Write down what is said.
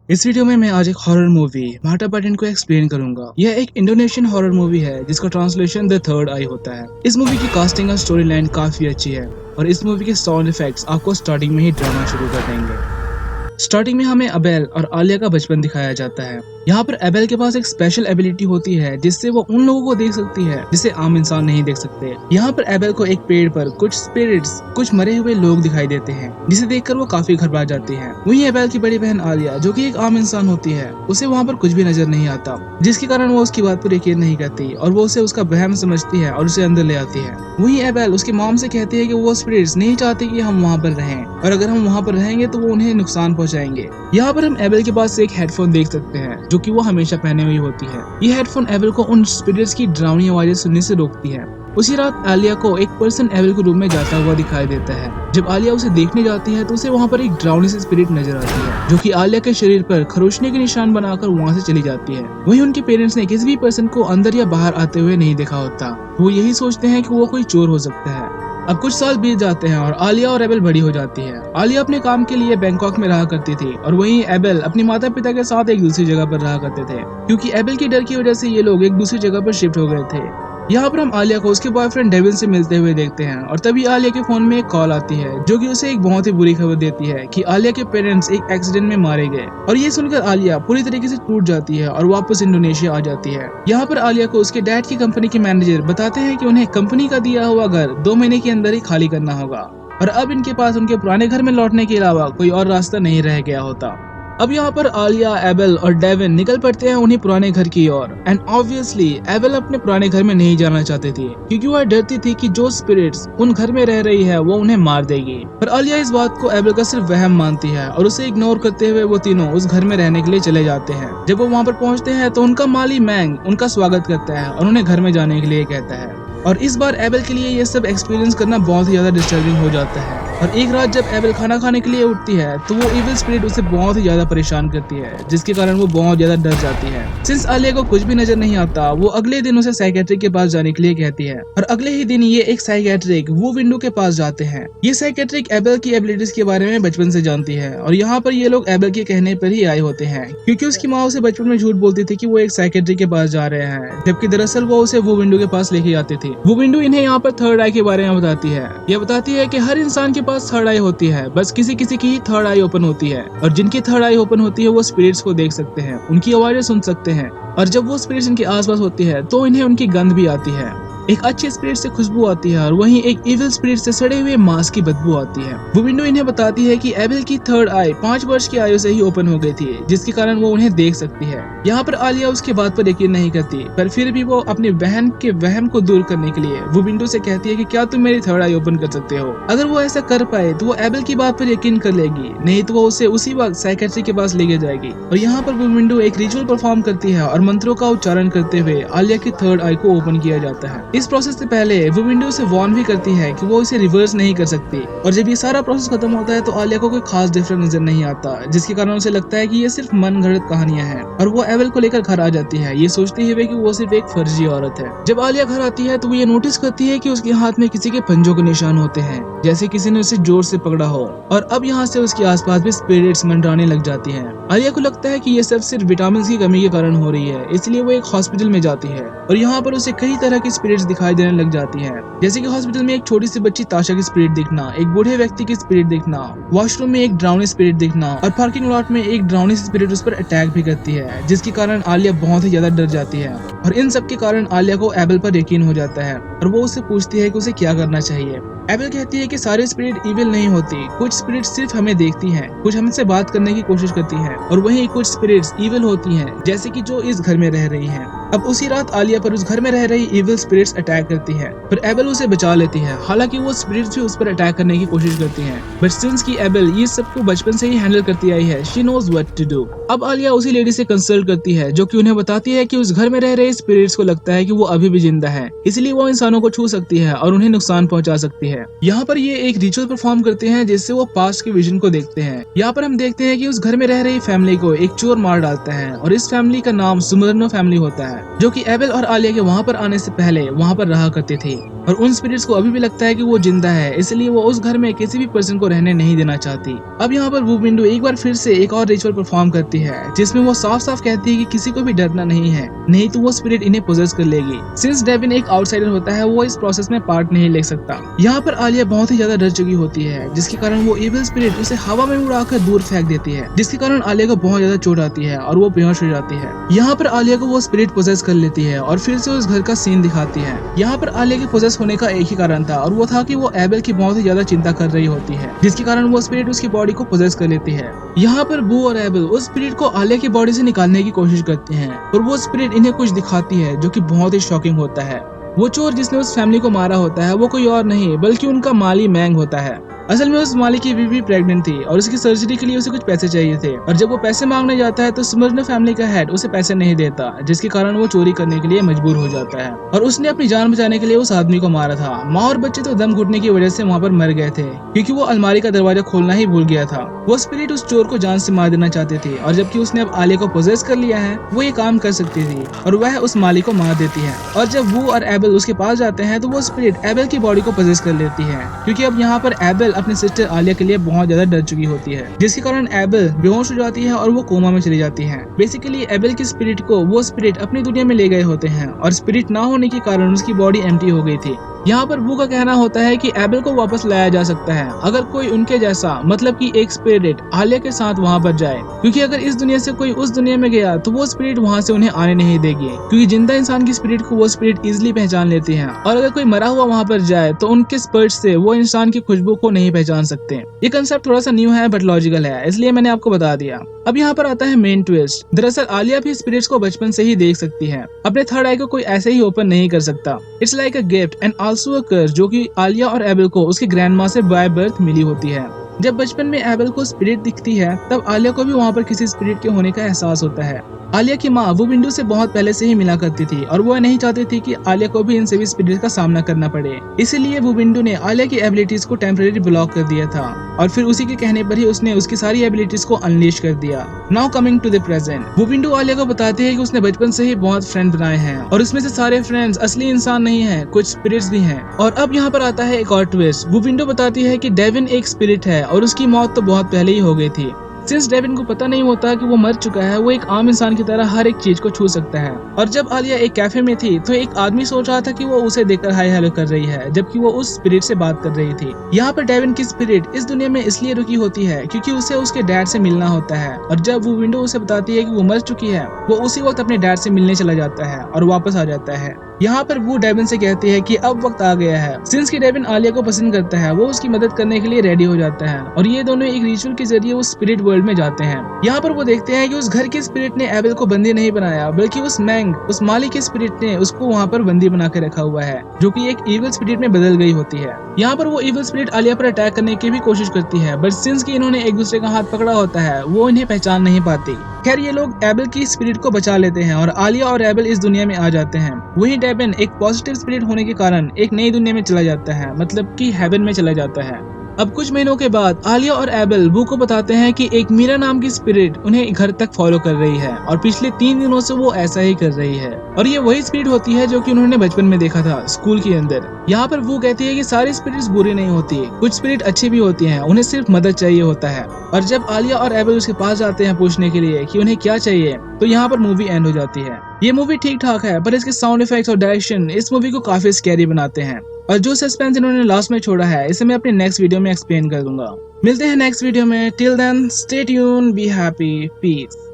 इस वीडियो में मैं आज एक हॉरर मूवी मार्टा पैटर्न को एक्सप्लेन करूंगा। यह एक इंडोनेशियन हॉरर मूवी है जिसका ट्रांसलेशन द थर्ड आई होता है। इस मूवी की कास्टिंग और स्टोरी लाइन काफी अच्छी है और इस मूवी के साउंड इफेक्ट्स आपको स्टार्टिंग में ही ड्रामा शुरू कर देंगे। स्टार्टिंग में हमें अबेल और आलिया का बचपन दिखाया जाता है। यहाँ पर अबेल के पास एक स्पेशल एबिलिटी होती है जिससे वो उन लोगों को देख सकती है जिसे आम इंसान नहीं देख सकते। यहाँ पर अबेल को एक पेड़ पर कुछ स्पिरिट्स, कुछ मरे हुए लोग दिखाई देते हैं जिसे देखकर वो काफी घबरा जाती है। वहीं अबेल की बड़ी बहन आलिया, जो कि एक आम इंसान होती है, उसे वहाँ पर कुछ भी नजर नहीं आता, जिसके कारण वो उसकी बात पर यकीन नहीं करती और वो उसे उसका वहम समझती है और उसे अंदर ले आती है। वहीं अबेल उसकी मॉम से कहती है कि वो स्पिरिट्स नहीं चाहते कि हम वहाँ पर रहें और अगर हम वहाँ पर रहेंगे तो वो उन्हें नुकसान पहुँचाएंगे। यहाँ पर हम अबेल के पास एक हेडफोन देख सकते हैं जो कि वो हमेशा पहने हुई होती है। ये हेडफोन अबेल को उन स्पिरिट्स की डरावनी आवाजें सुनने से रोकती है। उसी रात आलिया को एक पर्सन अबेल के रूम में जाता हुआ दिखाई देता है। जब आलिया उसे देखने जाती है तो उसे वहाँ पर एक डरावनी सी स्पिरिट नजर आती है जो कि आलिया के शरीर पर खरोचने के निशान बनाकर वहाँ से चली जाती है। वहीं उनके पेरेंट्स ने किसी भी पर्सन को अंदर या बाहर आते हुए नहीं देखा होता। वो यही सोचते हैं कि वो कोई चोर हो सकता है। अब कुछ साल बीत जाते हैं और आलिया और अबेल बड़ी हो जाती है। आलिया अपने काम के लिए बैंकॉक में रहा करती थी और वहीं अबेल अपने माता पिता के साथ एक दूसरी जगह पर रहा करते थे, क्योंकि अबेल की डर की वजह से ये लोग एक दूसरी जगह पर शिफ्ट हो गए थे। यहाँ पर हम आलिया को उसके बॉयफ्रेंड डेविन से मिलते हुए देखते हैं और तभी आलिया के फोन में एक कॉल आती है जो कि उसे एक बहुत ही बुरी खबर देती है कि आलिया के पेरेंट्स एक एक्सीडेंट में मारे गए। और ये सुनकर आलिया पूरी तरीके से टूट जाती है और वापस इंडोनेशिया आ जाती है। यहाँ पर आलिया को उसके डैड की कंपनी के मैनेजर बताते हैं कि उन्हें कंपनी का दिया हुआ घर 2 महीने के अंदर ही खाली करना होगा और अब इनके पास उनके पुराने घर में लौटने के अलावा कोई और रास्ता नहीं रह गया होता। अब यहाँ पर आलिया, अबेल और डेविन निकल पड़ते हैं उन्हीं पुराने घर की ओर। एंड ऑब्वियसली अबेल अपने पुराने घर में नहीं जाना चाहती थी क्योंकि वह डरती थी कि जो स्पिरिट्स उन घर में रह रही है वो उन्हें मार देगी। पर आलिया इस बात को अबेल का सिर्फ वहम मानती है और उसे इग्नोर करते हुए वो तीनों उस घर में रहने के लिए चले जाते हैं। जब वो वहाँ पर पहुँचते हैं तो उनका माली मैंग उनका स्वागत करता है और उन्हें घर में जाने के लिए कहता है। और इस बार अबेल के लिए ये सब एक्सपीरियंस करना बहुत ही ज्यादा डिस्टर्बिंग हो जाता है। और एक रात जब अबेल खाना खाने के लिए उठती है तो वो इविल स्पिरिट उसे बहुत ही ज्यादा परेशान करती है, जिसके कारण वो बहुत ज्यादा डर जाती है। सिंस आलिया को कुछ भी नजर नहीं आता, वो अगले दिन उसे साइकेट्रिक के पास जाने के लिए कहती है और अगले ही दिन ये एक साइकेट्रिक वो विंडो के पास जाते हैं। ये साइकेट्रिक अबेल की एबिलिटीज के बारे में बचपन से जानती है और यहाँ पर ये लोग अबेल के कहने पर ही आए होते हैं, क्योंकि उसकी माँ उसे बचपन में झूठ बोलती थी कि वो एक साइकेट्रिक के पास जा रहे हैं, जबकि दरअसल वो उसे वो विंडो के पास लेके जाती थी। वो विंडो इन्हें यहाँ पर थर्ड आई के बारे में बताती है। ये बताती है कि हर इंसान के पास थर्ड आई होती है, बस किसी किसी की ही थर्ड आई ओपन होती है और जिनकी थर्ड आई ओपन होती है वो स्पिरिट्स को देख सकते हैं, उनकी आवाजें सुन सकते हैं और जब वो स्पिरिट्स इनके आसपास होती है तो इन्हें उनकी गंध भी आती है। एक अच्छे स्पिरिट से खुशबू आती है और वहीं एक इविल स्पिरिट से सड़े हुए मांस की बदबू आती है। वो विंडो इन्हें बताती है कि अबेल की थर्ड आई 5 वर्ष की आयु से ही ओपन हो गई थी, जिसके कारण वो उन्हें देख सकती है। यहाँ पर आलिया उसकी बात पर यकीन नहीं करती, पर फिर भी वो अपनी बहन के वहम को दूर करने के लिए वो विंडो से कहती है कि क्या तुम मेरी थर्ड आई ओपन कर सकते हो। अगर वो ऐसा कर पाए तो वो अबेल की बात पर यकीन कर लेगी, नहीं तो वो उसे उसी वक्त साइकेट्रिक के पास लेके जाएगी। और यहाँ पर वो विंडो एक रिचुअल परफॉर्म करती है और मंत्रों का उच्चारण करते हुए आलिया की थर्ड आई को ओपन किया जाता है। इस प्रोसेस से पहले वो विंडो से वार्न भी करती है कि वो इसे रिवर्स नहीं कर सकती। और जब ये सारा प्रोसेस खत्म होता है तो आलिया को कोई खास डिफरेंस नजर नहीं आता, जिसके कारण उसे लगता है कि ये सिर्फ मन गढ़ंत कहानियां हैं और वो अबेल को लेकर घर आ जाती है, ये सोचते हुए कि वो सिर्फ एक फर्जी औरत है। जब आलिया घर आती है तो वो ये नोटिस करती है कि उसके हाथ में किसी के पंजों के निशान होते हैं, जैसे किसी ने उसे जोर से पकड़ा हो। और अब यहाँ से उसके आसपास भी स्पिरिट्स मंडराने लग जाती हैं। आलिया को लगता है कि ये सब सिर्फ विटामिन की कमी के कारण हो रही है, इसलिए वो एक हॉस्पिटल में जाती है और यहाँ पर उसे कई तरह की स्पिरिट्स दिखाई देने लग जाती है, जैसे कि हॉस्पिटल में एक छोटी सी बच्ची ताशा की स्पिरिट दिखना, एक बूढ़े व्यक्ति की स्पिरिट दिखना, वॉशरूम में एक ड्राउनी स्पिरिट दिखना और पार्किंग लॉट में एक ड्राउनी स्पिरिट उस पर अटैक भी करती है, जिसके कारण आलिया बहुत ही ज्यादा डर जाती है। और इन सब के कारण आलिया को अबेल पर यकीन हो जाता है और वो उससे पूछती है कि उसे क्या करना चाहिए। अबेल कहती है कि सारे स्पिरिट इविल नहीं होती, कुछ स्पिरिट सिर्फ हमें देखती हैं, कुछ हमसे बात करने की कोशिश करती हैं और वहीं कुछ स्पिरिट्स इविल होती हैं, जैसे कि जो इस घर में रह रही हैं। अब उसी रात आलिया पर उस घर में रह रही इविल स्पिरिट्स अटैक करती है, पर अबेल उसे बचा लेती है। हालांकि वो स्पिरिट्स भी उस पर अटैक करने की कोशिश करती हैं, बट सिंस की अबेल ये सब को बचपन से ही हैंडल करती आई है, she knows what to do. अब आलिया उसी लेडी से कंसल्ट करती है जो कि उन्हें बताती है कि उस घर में रह रहे स्पिरिट्स को लगता है कि वो अभी भी जिंदा है, इसलिए वो इंसानों को छू सकती है और उन्हें नुकसान पहुंचा सकती है। यहाँ पर ये एक रिचुअल परफॉर्म करते हैं जिससे वो पास्ट के विजन को देखते हैं। यहाँ पर हम देखते हैं कि उस घर में रह रही फैमिली को एक चोर मार डालता है और इस फैमिली का नाम सुमरनो फैमिली होता है, जो कि अबेल और आलिया के वहाँ पर आने से पहले वहाँ पर रहा करती थी। और उन स्पिरिट्स को अभी भी लगता है कि वो जिंदा है, इसलिए वो उस घर में किसी भी पर्सन को रहने नहीं देना चाहती। अब यहाँ पर वू विंडो एक बार फिर से एक और रिचुअल परफॉर्म करती है, जिसमें वो साफ साफ कहती है कि किसी को भी डरना नहीं है, नहीं तो वो स्पिरिट इन्हें पोजेस कर लेगी। सिंस डेविन एक आउटसाइडर होता है, वो इस प्रोसेस में पार्ट नहीं ले सकता। यहाँ पर आलिया बहुत ही ज्यादा डर चुकी होती है, जिसके कारण वो इविल स्पिरिट उसे हवा में उड़ाकर दूर फेंक देती है, जिसके कारण आलिया को बहुत ज्यादा चोट आती है और वो बेहोश हो जाती है। यहाँ पर आलिया को वो स्पिरिट पोजेस कर लेती है और फिर से उस घर का सीन दिखाती है। यहाँ पर आलिया के पोजेस होने का एक ही कारण था, और वो था कि वो एबेल की बहुत ही ज्यादा चिंता कर रही होती है, जिसके कारण वो स्पिरिट उसकी बॉडी को पोजेस कर लेती है। यहाँ पर बू और एबेल उस स्पिरिट को आलिया की बॉडी से निकालने की कोशिश करते हैं, और वो स्पिरिट इन्हें कुछ दिखाती है जो कि बहुत ही शॉकिंग होता है। वो चोर जिसने उस फैमिली को मारा होता है वो कोई और नहीं बल्कि उनका माली मैंग होता है। असल में उस माली की बीवी प्रेग्नेंट थी और उसकी सर्जरी के लिए उसे कुछ पैसे चाहिए थे, और जब वो पैसे मांगने जाता है तो स्मर्न फैमिली का हेड उसे पैसे नहीं देता, जिसके कारण वो चोरी करने के लिए मजबूर हो जाता है। और उसने अपनी जान बचाने के लिए उस आदमी को मारा था। माँ और बच्चे तो दम घुटने की वजह से वहाँ पर मर गए थे, क्योंकि वो अलमारी का दरवाजा खोलना ही भूल गया था। वो स्पिरिट उस चोर को जान से मार देना चाहते थे, और जबकि उसने अब आलिया को पोजेस कर लिया है, वो ये काम कर सकती थी और वह उस माली को मार देती है। और जब वो और एबेल उसके पास जाते हैं तो वो स्पिरिट एबेल की बॉडी को पोजेस कर लेती है, क्योंकि अब यहाँ पर एबेल अपनी सिस्टर आलिया के लिए बहुत ज्यादा डर चुकी होती है, जिसके कारण एबेल बेहोश हो जाती है और वो कोमा में चली जाती है। बेसिकली एबेल की स्पिरिट को वो स्पिरिट अपनी दुनिया में ले गए होते हैं, और स्पिरिट ना होने के कारण उसकी बॉडी एम्प्टी हो गई थी। यहाँ पर वो का कहना होता है कि एबेल को वापस लाया जा सकता है अगर कोई उनके जैसा, मतलब कि एक स्पिरिट आलिया के साथ वहाँ पर जाए, क्योंकि अगर इस दुनिया से कोई उस दुनिया में गया तो वो स्पिरिट वहाँ से उन्हें आने नहीं देगी, क्योंकि जिंदा इंसान की स्पिरिट को वो स्पिरिट इजिली पहचान लेती है, और अगर कोई मरा हुआ वहाँ पर जाए तो उनके स्पर्श से वो इंसान की खुशबू को नहीं पहचान सकते। ये कंसेप्ट थोड़ा सा न्यू है बट लॉजिकल है, इसलिए मैंने आपको बता दिया। अब यहाँ पर आता है मेन ट्विस्ट। दरअसल आलिया भी स्पिरिट्स को बचपन से ही देख सकती है, अपने थर्ड आई को कोई ऐसे ही ओपन नहीं कर सकता। It's like a gift and also a curse, जो कि आलिया और एबेल को उसकी ग्रैंड माँ से बाय बर्थ मिली होती है। जब बचपन में एबेल को स्पिरिट दिखती है तब आलिया को भी वहाँ पर किसी स्पिरिट के होने का एहसास होता है। आलिया की माँ वो विंडो से बहुत पहले से ही मिला करती थी, और वो नहीं चाहती थी कि आलिया को भी इन सभी स्पिरिट का सामना करना पड़े, इसीलिए वो विंडो ने आलिया की एबिलिटीज को टेम्परेरी ब्लॉक कर दिया था, और फिर उसी के कहने पर ही उसने उसकी सारी एबिलिटीज को अनलीश कर दिया। Now coming to the present, वो विंडो आलिया को बताती है कि उसने बचपन से ही बहुत फ्रेंड बनाए हैं, और उसमें से सारे फ्रेंड्स असली इंसान नहीं है, कुछ स्पिरिट्स भी हैं। और अब यहाँ पर आता है एक और ट्विस्ट। वो विंडो बताती है कि डेविन एक स्पिरिट है और उसकी मौत तो बहुत पहले ही हो गई थी। सिंस डेविन को पता नहीं होता कि वो मर चुका है, वो एक आम इंसान की तरह हर एक चीज को छू सकता है। और जब आलिया एक कैफे में थी तो एक आदमी सोच रहा था कि वो उसे देखकर हाय हेलो कर रही है, जबकि वो उस स्पिरिट से बात कर रही थी। यहाँ पर डेविन की स्पिरिट इस दुनिया में इसलिए रुकी होती है क्योंकि उसे उसके डैड से मिलना होता है, और जब वो विंडो उसे बताती है कि वो मर चुकी है, वो उसी वक्त अपने डैड से मिलने चला जाता है और वापस आ जाता है। यहाँ पर वो डेविन से कहती है कि अब वक्त आ गया है। सिंस की डेविन आलिया को पसंद करता है, वो उसकी मदद करने के लिए रेडी हो जाता है, और ये दोनों एक रिचुअल के जरिए उस स्पिरिट वर्ल्ड में जाते हैं। यहाँ पर वो देखते हैं कि उस घर के स्पिरिट ने एबेल को बंदी नहीं बनाया, बल्कि उस मैंग, उस माली के स्पिरिट ने उसको वहाँ पर बंदी बना के रखा हुआ है, जो कि एक इविल स्पिरिट में बदल गई होती है। यहाँ पर वो इविल स्पिरिट आलिया पर अटैक करने की भी कोशिश करती है, बट सिंस की इन्होंने एक दूसरे का हाथ पकड़ा होता है, वो इन्हें पहचान नहीं पाती। खैर ये लोग एबेल की स्पिरिट को बचा लेते हैं और आलिया और एबेल इस दुनिया में आ जाते हैं। वहीं डेविन एक पॉजिटिव स्पिरिट होने के कारण एक नई दुनिया में चला जाता है, मतलब कि हेवन में चला जाता है। अब कुछ महीनों के बाद आलिया और एबेल बू को बताते हैं कि एक मीरा नाम की स्पिरिट उन्हें घर तक फॉलो कर रही है, और पिछले 3 दिनों से वो ऐसा ही कर रही है, और ये वही स्पिरिट होती है जो कि उन्होंने बचपन में देखा था स्कूल के अंदर। यहाँ पर वो कहती है कि सारी स्पिरिट्स बुरी नहीं होती, कुछ स्पिरिट अच्छी भी होती हैं, उन्हें सिर्फ मदद चाहिए होता है। और जब आलिया और एबेल उसके पास जाते हैं पूछने के लिए कि उन्हें क्या चाहिए, तो यहाँ पर मूवी एंड हो जाती है। ये मूवी ठीक ठाक है, पर इसके साउंड इफेक्ट्स और डायरेक्शन इस मूवी को काफी स्कैरी बनाते हैं, और जो सस्पेंस इन्होंने लास्ट में छोड़ा है इसे मैं अपने नेक्स्ट वीडियो में एक्सप्लेन कर दूंगा। मिलते हैं नेक्स्ट वीडियो में। Till then stay tuned, be happy, piece.